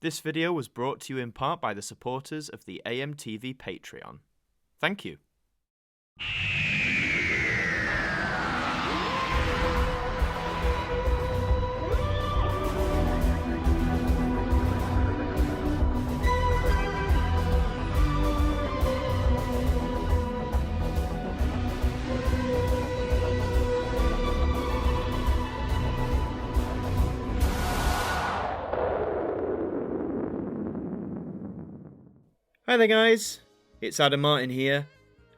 This video was brought to you in part by the supporters of the AMTV Patreon. Thank you. Hi there guys, it's Adam Martyn here,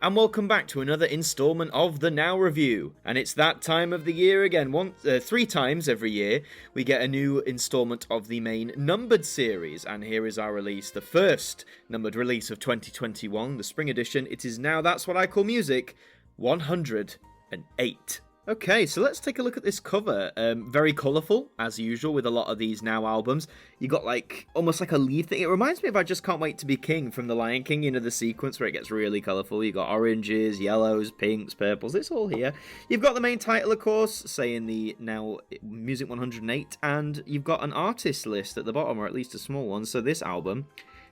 and welcome back to another instalment of the Now Review. And it's that time of the year again, 3 times every year we get a new instalment of the main numbered series, and here is our release, the first numbered release of 2021, the spring edition. It is now, that's what I call music, 108. Okay, so let's take a look at this cover. Very colourful, as usual, with a lot of these Now albums. You got almost like a leaf thing. It reminds me of I Just Can't Wait to Be King from The Lion King, you know, the sequence where it gets really colourful. You got oranges, yellows, pinks, purples, it's all here. You've got the main title, of course, saying the Now Music 108, and you've got an artist list at the bottom, or at least a small one. So this album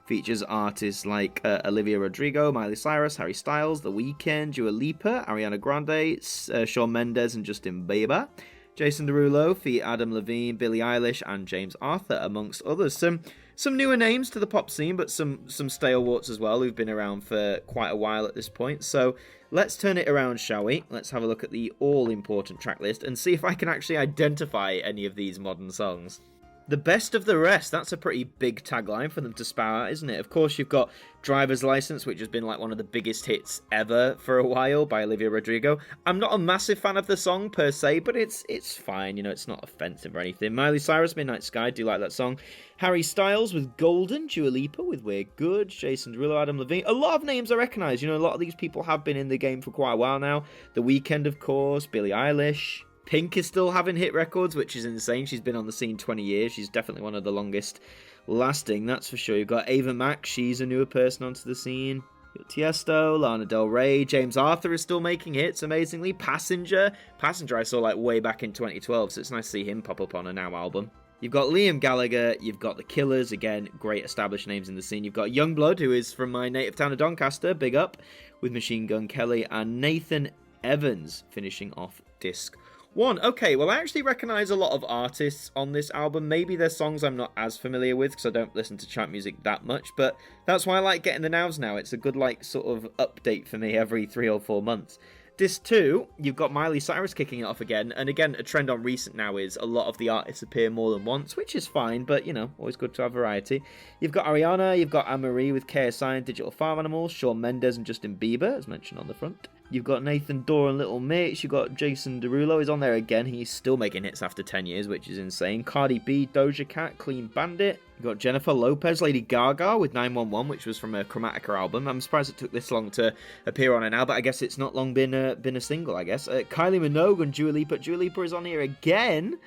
features artists like Olivia Rodrigo, Miley Cyrus, Harry Styles, The Weeknd, Dua Lipa, Ariana Grande, Shawn Mendes and Justin Bieber, Jason Derulo, feat. Adam Levine, Billie Eilish and James Arthur, amongst others. Some newer names to the pop scene, but some stalwarts as well who've been around for quite a while at this point. So let's turn it around, shall we? Let's have a look at the all-important track list and see if I can actually identify any of these modern songs. The best of the rest, that's a pretty big tagline for them to spout out, isn't it? Of course, you've got Driver's License, which has been like one of the biggest hits ever for a while by Olivia Rodrigo. I'm not a massive fan of the song per se, but it's fine, you know, it's not offensive or anything. Miley Cyrus, Midnight Sky, do like that song. Harry Styles with Golden, Dua Lipa with We're Good, Jason Derulo, Adam Levine. A lot of names I recognise, you know, a lot of these people have been in the game for quite a while now. The Weeknd, of course, Billie Eilish. Pink is still having hit records, which is insane. She's been on the scene 20 years. She's definitely one of the longest lasting, that's for sure. You've got Ava Max. She's a newer person onto the scene. You've got Tiesto, Lana Del Rey. James Arthur is still making hits, amazingly. Passenger I saw way back in 2012, so it's nice to see him pop up on a Now album. You've got Liam Gallagher, you've got The Killers, again, great established names in the scene. You've got Youngblood, who is from my native town of Doncaster, big up, with Machine Gun Kelly, and Nathan Evans finishing off disc 1. Okay, well, I actually recognise a lot of artists on this album. Maybe there's songs I'm not as familiar with because I don't listen to chart music that much, but that's why I like getting the Nows now. It's a good, sort of update for me every 3 or 4 months. Disc 2, you've got Miley Cyrus kicking it off again, and again, a trend on recent now is a lot of the artists appear more than once, which is fine, but, you know, always good to have variety. You've got Ariana, you've got Anne-Marie with KSI and Digital Farm Animals, Shawn Mendes and Justin Bieber, as mentioned on the front. You've got Nathan Dorr and Little Mix. You've got Jason Derulo is on there again. He's still making hits after 10 years, which is insane. Cardi B, Doja Cat, Clean Bandit. You've got Jennifer Lopez, Lady Gaga with 911, which was from a Chromatica album. I'm surprised it took this long to appear on it now, but I guess it's not long been a single, I guess. Kylie Minogue and Dua Lipa. Dua Lipa is on here again.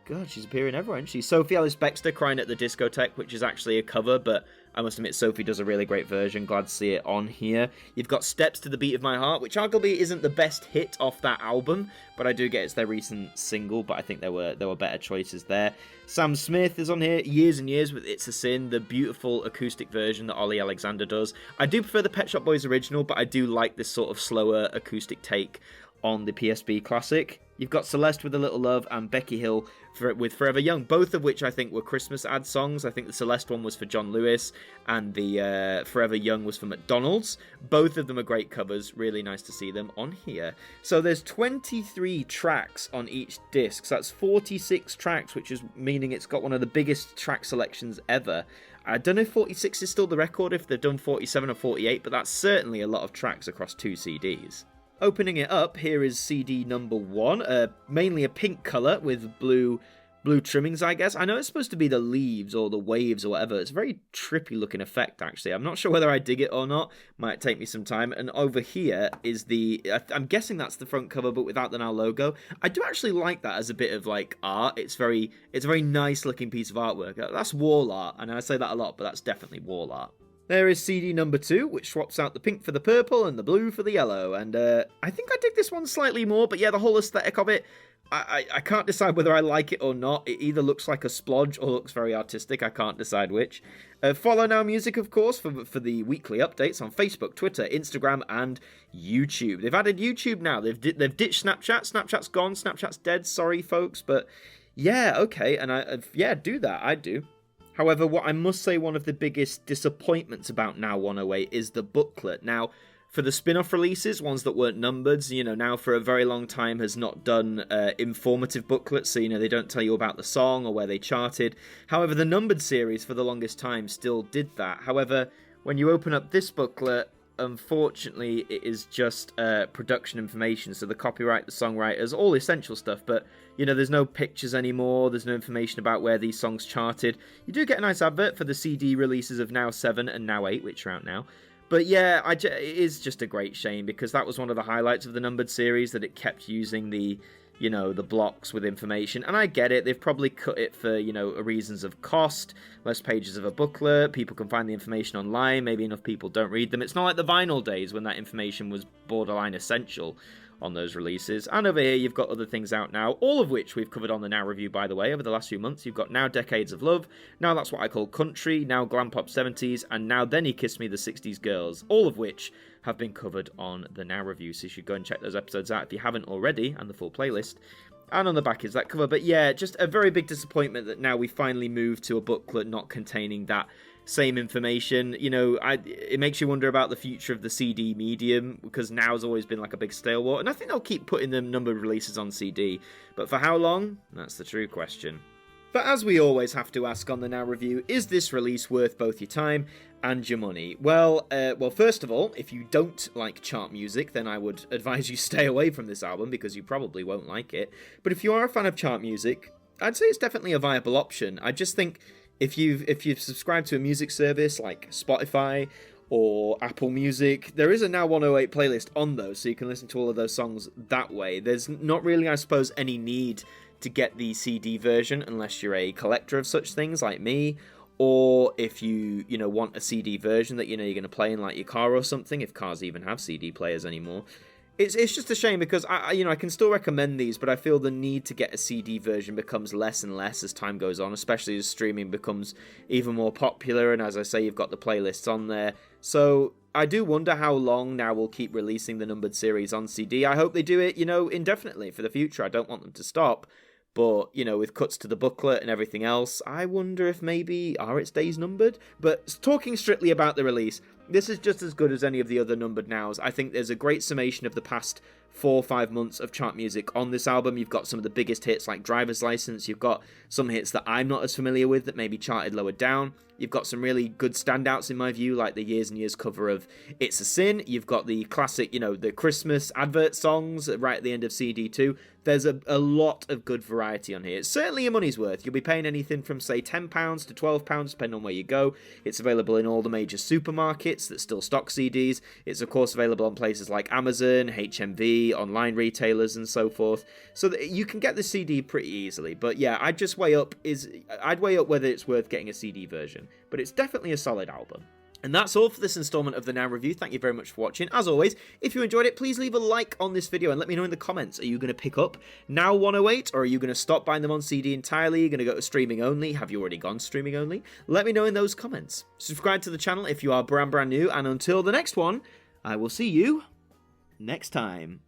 God, she's appearing everywhere, isn't she? Sophie Ellis-Bextor, Crying at the Discotheque, which is actually a cover, but I must admit Sophie does a really great version. Glad to see it on here. You've got Steps to the Beat of My Heart, which arguably isn't the best hit off that album, but I do get it's their recent single, but I think there were better choices there. Sam Smith is on here, Years and Years with It's a Sin, the beautiful acoustic version that Ollie Alexander does. I do prefer the Pet Shop Boys original, but I do like this sort of slower acoustic take on the PSB classic. You've got Celeste with A Little Love and Becky Hill with Forever Young, both of which I think were Christmas ad songs. I think the Celeste one was for John Lewis and the Forever Young was for McDonald's. Both of them are great covers. Really nice to see them on here. So there's 23 tracks on each disc. So that's 46 tracks, which is meaning it's got one of the biggest track selections ever. I don't know if 46 is still the record, if they've done 47 or 48, but that's certainly a lot of tracks across 2 CDs. Opening it up, here is CD number 1, mainly a pink colour with blue trimmings, I guess. I know it's supposed to be the leaves or the waves or whatever. It's a very trippy looking effect, actually. I'm not sure whether I dig it or not. Might take me some time. And over here is I'm guessing that's the front cover, but without the Now logo. I do actually like that as a bit of art. It's a very nice looking piece of artwork. That's wall art, and I say that a lot, but that's definitely wall art. There is CD number 2, which swaps out the pink for the purple and the blue for the yellow. And I think I dig this one slightly more, but yeah, the whole aesthetic of it, I can't decide whether I like it or not. It either looks like a splodge or looks very artistic. I can't decide which. Follow Now Music, of course, for the weekly updates on Facebook, Twitter, Instagram, and YouTube. They've added YouTube now. They've ditched Snapchat. Snapchat's gone. Snapchat's dead. Sorry, folks, but yeah, okay. And yeah, do that. I do. However, what I must say, one of the biggest disappointments about Now 108 is the booklet. Now, for the spin-off releases, ones that weren't numbered, Now for a very long time has not done informative booklets, so, they don't tell you about the song or where they charted. However, the numbered series for the longest time still did that. However, when you open up this booklet, unfortunately, it is just production information, so the copyright, the songwriters, all essential stuff, but, there's no pictures anymore, there's no information about where these songs charted. You do get a nice advert for the CD releases of Now 7 and Now 8, which are out now. But yeah, it is just a great shame, because that was one of the highlights of the numbered series, that it kept using the blocks with information. And I get it, they've probably cut it for, reasons of cost, less pages of a booklet, people can find the information online, maybe enough people don't read them. It's not like the vinyl days when that information was borderline essential on those releases. And over here, you've got other things out now, all of which we've covered on the Now Review, by the way, over the last few months. You've got Now Decades of Love, Now That's What I Call Country, Now Glam Pop 70s, and Now Then He Kissed Me, the 60s Girls, all of which have been covered on the Now Review, so you should go and check those episodes out if you haven't already, and the full playlist. And on the back is that cover. But yeah, just a very big disappointment that now we finally moved to a booklet not containing that same information. It makes you wonder about the future of the CD medium, because Now's always been like a big stalwart, and I think they'll keep putting them numbered releases on CD. But for how long? That's the true question. But as we always have to ask on the Now Review, is this release worth both your time and your money? Well, first of all, if you don't like chart music, then I would advise you stay away from this album, because you probably won't like it. But if you are a fan of chart music, I'd say it's definitely a viable option. I just think if you've subscribed to a music service like Spotify or Apple Music, there is a Now 108 playlist on those, so you can listen to all of those songs that way. There's not really, I suppose, any need to get the CD version unless you're a collector of such things like me, or if you want a CD version that you're going to play in like your car or something, if cars even have CD players anymore. It's just a shame, because I can still recommend these, but I feel the need to get a CD version becomes less and less as time goes on, especially as streaming becomes even more popular, and as I say, you've got the playlists on there. So I do wonder how long Now we'll keep releasing the numbered series on CD. I hope they do it, indefinitely for the future. I don't want them to stop. But, with cuts to the booklet and everything else, I wonder if maybe are its days numbered? But talking strictly about the release, this is just as good as any of the other numbered Nows. I think there's a great summation of the past 4 or 5 months of chart music on this album. You've got some of the biggest hits like Driver's License. You've got some hits that I'm not as familiar with that maybe charted lower down. You've got some really good standouts in my view, like the Years and Years cover of It's a Sin. You've got the classic, the Christmas advert songs right at the end of CD2. There's a lot of good variety on here. It's certainly your money's worth. You'll be paying anything from, say, £10 to £12, depending on where you go. It's available in all the major supermarkets that still stock CDs. It's, of course, available on places like Amazon, HMV, online retailers, and so forth. So that you can get the CD pretty easily. But yeah, I'd weigh up whether it's worth getting a CD version. But it's definitely a solid album. And that's all for this installment of the Now Review. Thank you very much for watching. As always, if you enjoyed it, please leave a like on this video and let me know in the comments. Are you going to pick up Now 108, or are you going to stop buying them on CD entirely? Are you going to go to streaming only? Have you already gone streaming only? Let me know in those comments. Subscribe to the channel if you are brand new, and until the next one, I will see you next time.